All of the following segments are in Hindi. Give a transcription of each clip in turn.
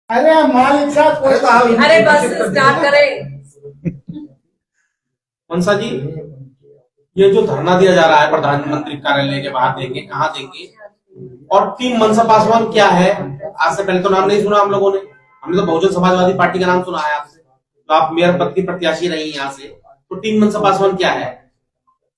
अरे मालिक साहब अरे बस स्टार्ट करें। मनसा जी, ये जो धरना दिया जा रहा है प्रधानमंत्री कार्यालय के बाहर देंगे, कहाँ देंगे? और टीम मनसा पासवान क्या है? आज से पहले तो नाम नहीं सुना हम लोगों ने। हमने तो बहुजन समाजवादी पार्टी का नाम सुना है आपसे, तो आप मेयर पद की प्रत्याशी रही यहाँ से, तो टीम मनसा पासवान क्या है?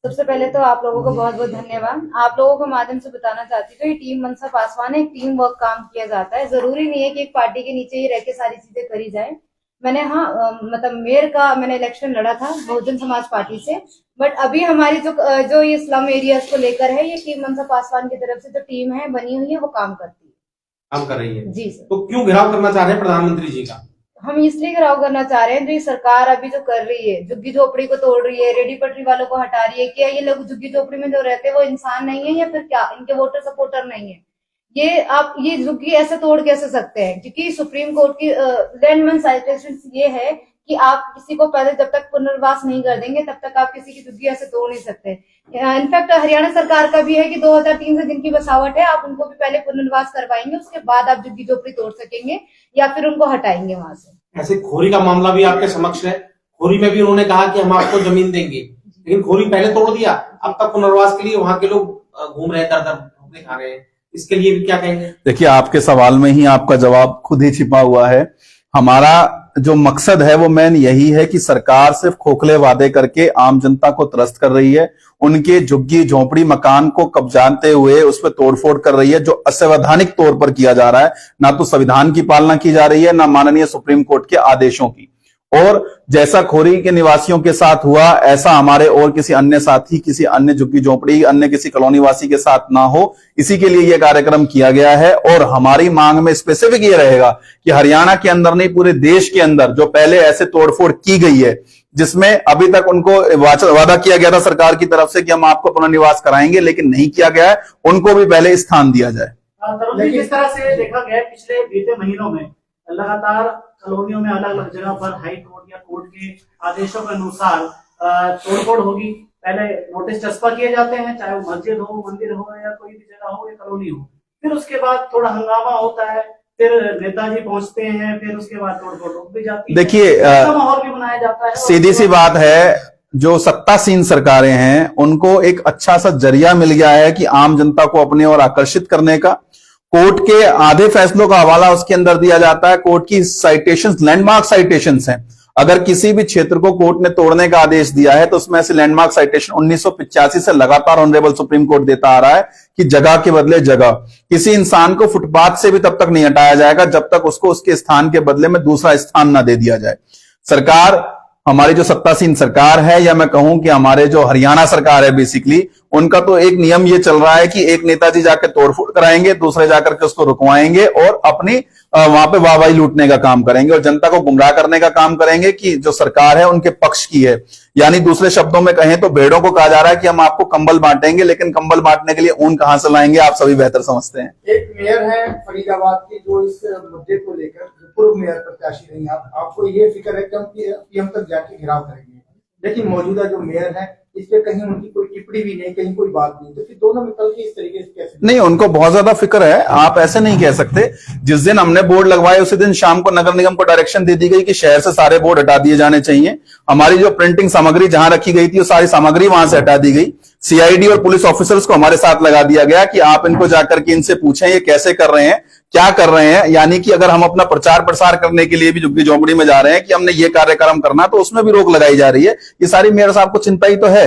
सबसे पहले तो आप लोगों को बहुत बहुत धन्यवाद। आप लोगों के माध्यम से बताना चाहती हूँ, ये टीम मनसा पासवान है, एक टीम वर्क काम किया जाता है। जरूरी नहीं है कि एक पार्टी के नीचे ही रह के सारी चीजें करी जाए। मैंने मतलब मेयर का मैंने इलेक्शन लड़ा था बहुजन समाज पार्टी से, बट अभी हमारी जो ये स्लम एरियाज को लेकर है, ये टीम मनसा पासवान की तरफ से जो टीम है बनी हुई है, वो काम करती है, काम कर रही है जी सर। तो क्यों घेराव करना चाह रहे हैं प्रधानमंत्री जी का? हम इसलिए घेराव करना चाह रहे हैं, जो ये सरकार अभी जो कर रही है, झुग्गी झोपड़ी को तोड़ रही है, रेडी पटरी वालों को हटा रही है। क्या ये लोग झुग्गी झोपड़ी में जो रहते हैं वो इंसान नहीं है, या फिर क्या इनके वोटर सपोर्टर नहीं है? ये आप ये झुग्गी ऐसे तोड़ कैसे सकते हैं? क्योंकि सुप्रीम कोर्ट की लैंडमैन साइटेशन ये है कि आप किसी को पहले जब तक पुनर्वास नहीं कर देंगे तब तक आप किसी की झुग्गी ऐसे तोड़ नहीं सकते। इनफैक्ट हरियाणा सरकार का भी है कि 2003 से जिनकी बसावट है, आप उनको भी पहले पुनर्वास करवाएंगे, उसके बाद आप झुग्गी झोपड़ी तोड़ सकेंगे या फिर उनको हटाएंगे वहां से। ऐसे खोरी का मामला भी आपके समक्ष है। खोरी में भी उन्होंने कहा कि हम आपको जमीन देंगे, लेकिन खोरी पहले तोड़ दिया, अब तक पुनर्वास के लिए वहां के लोग घूम रहे हैं, दर दर खा रहे हैं। इसके लिए भी क्या कहेंगे? देखिए, आपके सवाल में ही आपका जवाब खुद ही छिपा हुआ है। हमारा जो मकसद है वो मेन यही है कि सरकार सिर्फ खोखले वादे करके आम जनता को त्रस्त कर रही है, उनके झुग्गी झोंपड़ी मकान को कब्जाते हुए उस पर तोड़फोड़ कर रही है, जो असंवैधानिक तौर पर किया जा रहा है। ना तो संविधान की पालना की जा रही है, ना माननीय सुप्रीम कोर्ट के आदेशों की। और जैसा खोरी के निवासियों के साथ हुआ, ऐसा हमारे और किसी अन्य साथी, किसी अन्य झुग्गी झोंपड़ी, अन्य किसी कॉलोनी वासी के साथ ना हो, इसी के लिए यह कार्यक्रम किया गया है। और हमारी मांग में स्पेसिफिक ये रहेगा कि हरियाणा के अंदर नहीं, पूरे देश के अंदर जो पहले ऐसे तोड़फोड़ की गई है, जिसमें अभी तक उनको वादा किया गया था सरकार की तरफ से कि हम आपको पुनर्निवास कराएंगे, लेकिन नहीं किया गया है, उनको भी पहले स्थान दिया जाए। लेकिन इस तरह से देखा गया पिछले बीते महीनों में लगातार कॉलोनियों में अलग अलग जगह पर हाई कोर्ट या कोर्ट के आदेशों के अनुसार तोड़फोड़ होगी। पहले नोटिस चस्पा किए जाते हैं, चाहे वो मस्जिद हो, मंदिर हो, या कोई भी जगह हो या कॉलोनी हो। फिर उसके बाद थोड़ा हंगामा होता है, फिर नेताजी पहुंचते हैं, फिर उसके बाद तोड़फोड़ रुक भी जाती है। देखिए, माहौल भी बनाया जाता है। सीधी सी बात है, जो सत्तासीन सरकारें हैं उनको एक अच्छा सा जरिया मिल गया है कि आम जनता को अपने ओर आकर्षित करने का। कोर्ट के आधे फैसलों का हवाला उसके अंदर दिया जाता है। कोर्ट की साइटेशंस लैंडमार्क साइटेशंस हैं। अगर किसी भी क्षेत्र को कोर्ट ने तोड़ने का आदेश दिया है तो उसमें ऐसे लैंडमार्क साइटेशन 1985 से लगातार ऑनरेबल सुप्रीम कोर्ट देता आ रहा है कि जगह के बदले जगह। किसी इंसान को फुटपाथ से भी तब तक नहीं हटाया जाएगा जब तक उसको उसके स्थान के बदले में दूसरा स्थान ना दे दिया जाए। सरकार, हमारी जो सत्तासीन सरकार है, या मैं कहूं कि हमारे जो हरियाणा सरकार है बेसिकली, उनका तो एक नियम ये चल रहा है कि एक नेताजी जाकर तोड़फोड़ कराएंगे, दूसरे जाकर के उसको रुकवाएंगे और अपनी वहां पे वाहवाही लूटने का काम करेंगे और जनता को गुमराह करने का काम करेंगे कि जो सरकार है उनके पक्ष की है। यानी दूसरे शब्दों में कहें तो भेड़ों को कहा जा रहा है कि हम आपको कंबल बांटेंगे, लेकिन कंबल बांटने के लिए ऊन कहां से लाएंगे, आप सभी बेहतर समझते हैं। एक मेयर है फरीदाबाद की जो इस मुद्दे को लेकर पूर्व मेयर प्रत्याशी रही, आपको ये फिक्र है कि हम पीएम तक जाके घिराव करेंगे, लेकिन मौजूदा जो मेयर है इस पे कहीं उनकी कोई टिप्पणी भी नहीं, कहीं कोई बात नहीं, तो फिर दोनों में कल की इस तरीके से कैसे? नहीं, उनको बहुत ज्यादा फिक्र है, आप ऐसे नहीं कह सकते। जिस दिन हमने बोर्ड लगवाए उसी दिन शाम को नगर निगम को डायरेक्शन दे दी गई कि शहर से सारे बोर्ड हटा दिए जाने चाहिए। हमारी जो प्रिंटिंग सामग्री जहां रखी गई थी वो सारी सामग्री वहां से हटा दी गई। सीआईडी और पुलिस ऑफिसर्स को हमारे साथ लगा दिया गया कि आप इनको जाकर के इनसे पूछें ये कैसे कर रहे हैं, क्या कर रहे हैं। यानी कि अगर हम अपना प्रचार प्रसार करने के लिए भी झुग्गी झोंपड़ी में जा रहे हैं कि हमने ये कार्यक्रम करना, तो उसमें भी रोक लगाई जा रही है। ये सारी मेयर साहब को चिंता ही तो है,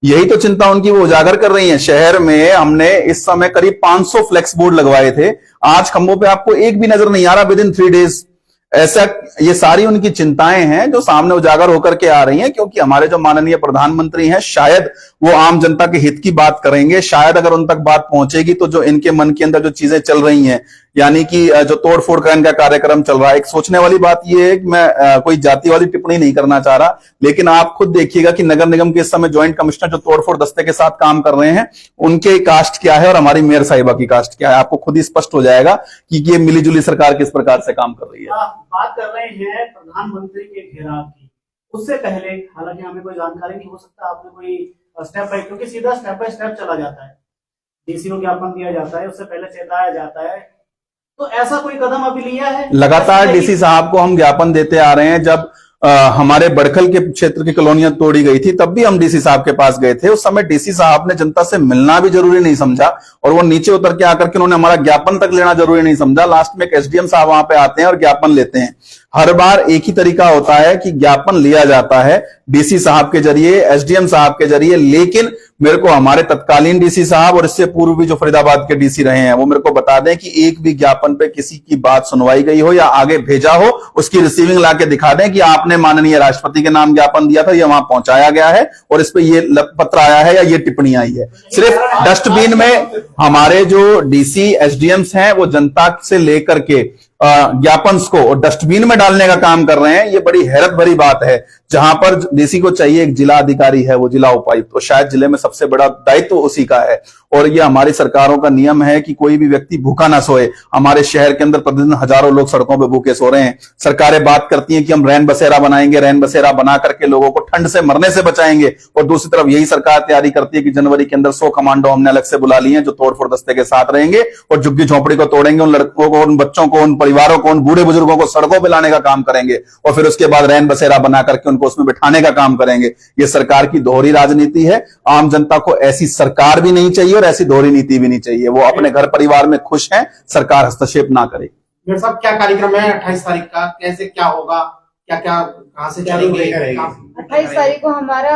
यही तो चिंता उनकी वो उजागर कर रही है। शहर में हमने इस समय करीब 500 फ्लेक्स बोर्ड लगवाए थे, आज खंभों पे आपको एक भी नजर नहीं आ रहा विदिन 3 डेज। ऐसा, ये सारी उनकी चिंताएं हैं जो सामने उजागर होकर के आ रही हैं, क्योंकि हमारे जो माननीय प्रधानमंत्री हैं शायद वो आम जनता के हित की बात करेंगे। शायद अगर उन तक बात पहुंचेगी तो जो इनके मन के अंदर जो चीजें चल रही हैं, यानी कि जो तोड़फोड़ का इनका कार्यक्रम चल रहा है, एक सोचने वाली बात यह है कि मैं कोई जाति वाली टिप्पणी नहीं करना चाह रहा, लेकिन आप खुद देखिएगा कि नगर निगम के इस समय ज्वाइंट कमिश्नर जो तोड़फोड़ दस्ते के साथ काम कर रहे हैं, उनके कास्ट क्या है और हमारी मेयर साहिबा की कास्ट क्या है। आपको खुद ही स्पष्ट हो जाएगा कि ये मिलीजुली सरकार किस प्रकार से काम कर रही है। बात कर रहे हैं प्रधानमंत्री के घेराव की, उससे पहले हालांकि हमें कोई जानकारी नहीं, हो सकता आपने कोई स्टेप बाय, क्योंकि सीधा स्टेप बाय स्टेप चला जाता है। डीसी को ज्ञापन दिया जाता है, उससे पहले चेताया जाता है, तो ऐसा कोई कदम अभी लिया है? लगातार ऐसा डीसी साहब को हम ज्ञापन देते आ रहे हैं। जब हमारे बड़खल के क्षेत्र की कॉलोनियां तोड़ी गई थी तब भी हम डीसी साहब के पास गए थे। उस समय डीसी साहब ने जनता से मिलना भी जरूरी नहीं समझा और वो नीचे उतर के आकर के उन्होंने हमारा ज्ञापन तक लेना जरूरी नहीं समझा। लास्ट में एक एसडीएम साहब वहां पे आते हैं और ज्ञापन लेते हैं। हर बार एक ही तरीका होता है कि ज्ञापन लिया जाता है डीसी साहब के जरिए, एसडीएम साहब के जरिए, लेकिन मेरे को हमारे तत्कालीन डीसी साहब और इससे पूर्व भी जो फरीदाबाद के डीसी रहे हैं वो मेरे को बता दें कि एक भी ज्ञापन पे किसी की बात सुनवाई गई हो या आगे भेजा हो, उसकी रिसीविंग ला के दिखा दें कि आपने माननीय राष्ट्रपति के नाम ज्ञापन दिया था, ये वहां पहुंचाया गया है और इस पे ये पत्र आया है या ये टिप्पणी आई है। सिर्फ डस्टबिन में हमारे जो डीसी एसडीएम्स हैं वो जनता से लेकर के ज्ञापन को डस्टबिन में डालने का काम कर रहे हैं। ये बड़ी हैरत भरी बात है। जहां पर डीसी को चाहिए एक जिला अधिकारी है वो जिला उपायुक्त, तो शायद जिले में सबसे बड़ा दायित्व उसी का है। और ये हमारी सरकारों का नियम है कि कोई भी व्यक्ति भूखा ना सोए। हमारे शहर के अंदर प्रतिदिन हजारों लोग सड़कों पे भूखे सो रहे हैं। सरकारें बात करती हैं कि हम रैन बसेरा बनाएंगे, रैन बसेरा बना करके लोगों को ठंड से मरने से बचाएंगे, और दूसरी तरफ यही सरकार तैयारी करती है कि जनवरी के अंदर 100 कमांडो हमने अलग से बुला लिए हैं जो तोड़फोड़ दस्ते के साथ रहेंगे और झुग्गी झोपड़ी को तोड़ेंगे, उन लड़कों को, उन बच्चों को, उन परिवारों को, उन बूढ़े बुजुर्गों को सड़कों पर लाने का काम करेंगे और फिर उसके बाद रैन बसेरा बना करके उनको उसमें बिठाने का काम करेंगे। ये सरकार की दोहरी राजनीति है। आम जनता को ऐसी सरकार भी नहीं चाहिए और ऐसी दोहरी नीति भी नहीं चाहिए। वो अपने घर परिवार में खुश हैं, सरकार हस्तक्षेप ना करे। मेरे साहब क्या कार्यक्रम है 28 तारीख का, कैसे क्या होगा, क्या क्या कहां से चलेंगे? 28 तारीख को हमारा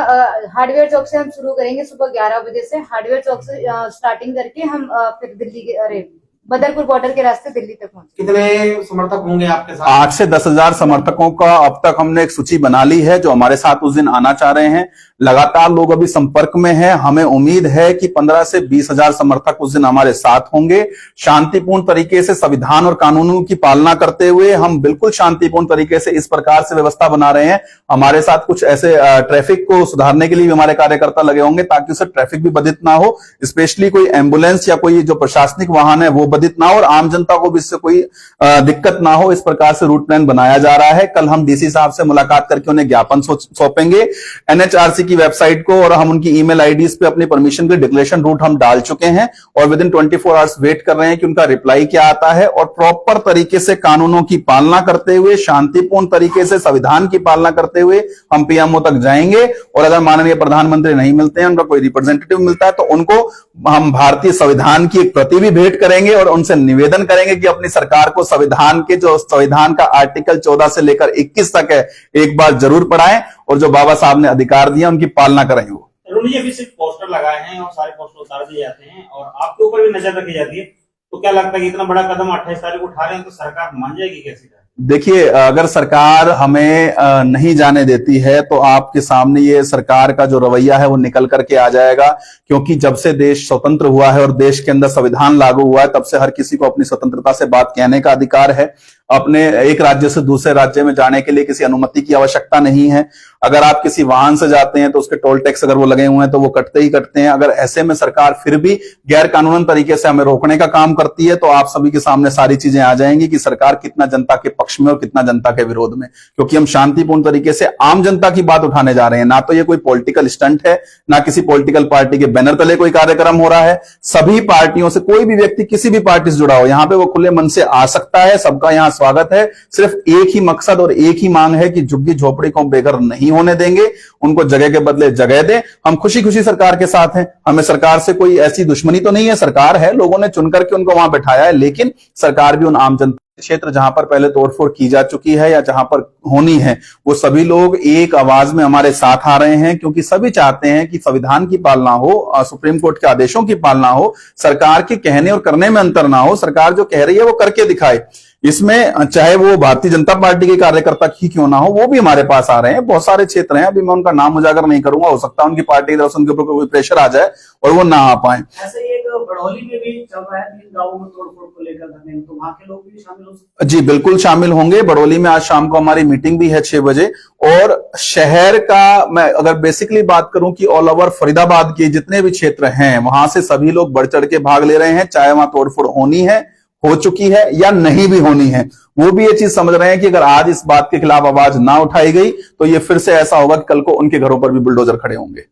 हार्डवेयर चौक से हम शुरू करेंगे सुबह 11 बजे से। हार्डवेयर चौक से स्टार्टिंग करके हम फिर दिल्ली के बदरपुर बॉर्डर के रास्ते दिल्ली तक पहुंचे। कितने समर्थक होंगे आपके साथ? 8 से 10 हजार समर्थकों का अब तक हमने एक सूची बना ली है जो हमारे साथ उस दिन आना चाह रहे हैं। लगातार लोग अभी संपर्क में हैं। हमें उम्मीद है कि 15 से 20 हजार समर्थक उस दिन हमारे साथ होंगे। शांतिपूर्ण तरीके से संविधान और कानूनों की पालना करते हुए हम बिल्कुल शांतिपूर्ण तरीके से इस प्रकार से व्यवस्था बना रहे हैं। हमारे साथ कुछ ऐसे ट्रैफिक को सुधारने के लिए भी हमारे कार्यकर्ता लगे होंगे ताकि उससे ट्रैफिक भी बाधित ना हो, स्पेशली कोई एम्बुलेंस या कोई जो प्रशासनिक वाहन है वो बाधित ना हो और आम जनता को भी इससे कोई दिक्कत ना हो। इस प्रकार से रूट प्लान बनाया जा रहा है। कल हम डीसी साहब से मुलाकात करके उन्हें ज्ञापन सौंपेंगे एनएचआरसी की वेबसाइट को और हम उनकी ईमेल आईडीज पे अपनी परमिशन के डिक्लेरेशन रूट हम डाल चुके हैं और विद इन 24 आवर्स वेट कर रहे हैं कि उनका रिप्लाई क्या आता है। और प्रॉपर तरीके से कानूनों की पालना करते हुए, शांतिपूर्ण तरीके से संविधान की पालना करते हुए हम पीएमओ तक जाएंगे। और अगर माननीय प्रधानमंत्री नहीं मिलते हैं, उनका कोई रिप्रेजेंटेटिव मिलता है, तो उनको हम भारतीय संविधान की एक प्रति भी भेंट करेंगे और उनसे निवेदन करेंगे कि अपनी सरकार को संविधान के जो संविधान का आर्टिकल 14 से लेकर 21 तक है एक बार जरूर पढ़ाएं और जो बाबा साहब ने अधिकार दिया उनकी पालना करें। वो अरुण जी अभी सिर्फ पोस्टर लगाए हैं और सारे पोस्टर उतार दिए जाते हैं और आपके ऊपर भी नजर रखी जाती है, तो क्या लगता है कि इतना बड़ा कदम 28 तारीख को उठा रहे हैं तो सरकार मान जाएगी कैसे? देखिए, अगर सरकार हमें नहीं जाने देती है तो आपके सामने ये सरकार का जो रवैया है वो निकल करके आ जाएगा। क्योंकि जब से देश स्वतंत्र हुआ है और देश के अंदर संविधान लागू हुआ है तब से हर किसी को अपनी स्वतंत्रता से बात कहने का अधिकार है। अपने एक राज्य से दूसरे राज्य में जाने के लिए किसी अनुमति की आवश्यकता नहीं है। अगर आप किसी वाहन से जाते हैं तो उसके टोल टैक्स अगर वो लगे हुए हैं तो वो कटते ही कटते हैं। अगर ऐसे में सरकार फिर भी गैर कानूनन तरीके से हमें रोकने का काम करती है तो आप सभी के सामने सारी चीजें आ जाएंगी कि सरकार कितना जनता के पक्ष में और कितना जनता के विरोध में। क्योंकि हम शांतिपूर्ण तरीके से आम जनता की बात उठाने जा रहे हैं। ना तो ये कोई पॉलिटिकल स्टंट है, ना किसी पॉलिटिकल पार्टी के बैनर तले कोई कार्यक्रम हो रहा है। सभी पार्टियों से कोई भी व्यक्ति किसी भी पार्टी से जुड़ा हो यहाँ पे वो खुले मन से आ सकता है। सबका यहाँ स्वागत है। सिर्फ एक ही मकसद और एक ही मांग है कि झुग्गी झोपड़ी को बेघर नहीं होने देंगे, उनको जगह के बदले जगह दें। हम खुशी खुशी सरकार के साथ हैं। हमें सरकार से कोई ऐसी दुश्मनी तो नहीं है। सरकार है, लोगों ने चुन करके उनको वहां बैठाया है, लेकिन सरकार भी उन आम जनता क्षेत्र जहां पर पहले तोड़फोड़ की जा चुकी है या जहां पर होनी है वो सभी लोग एक आवाज में हमारे साथ आ रहे हैं। क्योंकि सभी चाहते हैं कि संविधान की पालना हो, सुप्रीम कोर्ट के आदेशों की पालना हो, सरकार के कहने और करने में अंतर ना हो। सरकार जो कह रही है वो करके दिखाए। इसमें चाहे वो भारतीय जनता पार्टी के कार्यकर्ता ही क्यों ना हो, वो भी हमारे पास आ रहे हैं। बहुत सारे क्षेत्र हैं, अभी मैं उनका नाम उजागर नहीं करूंगा, हो सकता है उनकी पार्टी की तरफ से उनके ऊपर कोई प्रेशर आ जाए और वो ना आ पाए। ऐसे ही एक बड़ौली में भी चल रहा है 3 गांवों में तोड़फोड़ को लेकर धरने, तो वहां के लोग भी शामिल हो सकते हैं? जी बिल्कुल शामिल होंगे। बड़ौली में आज शाम को हमारी मीटिंग भी है 6 बजे। और शहर का मैं अगर बेसिकली बात करूं कि ऑल ओवर फरीदाबाद के जितने भी क्षेत्र हैं वहां से सभी लोग बढ़ चढ़ के भाग ले रहे हैं। चाहे वहां तोड़फोड़ होनी है, हो चुकी है या नहीं भी होनी है, वो भी ये चीज समझ रहे हैं कि अगर आज इस बात के खिलाफ आवाज ना उठाई गई तो ये फिर से ऐसा होगा कि कल को उनके घरों पर भी बुलडोजर खड़े होंगे।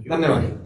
धन्यवाद।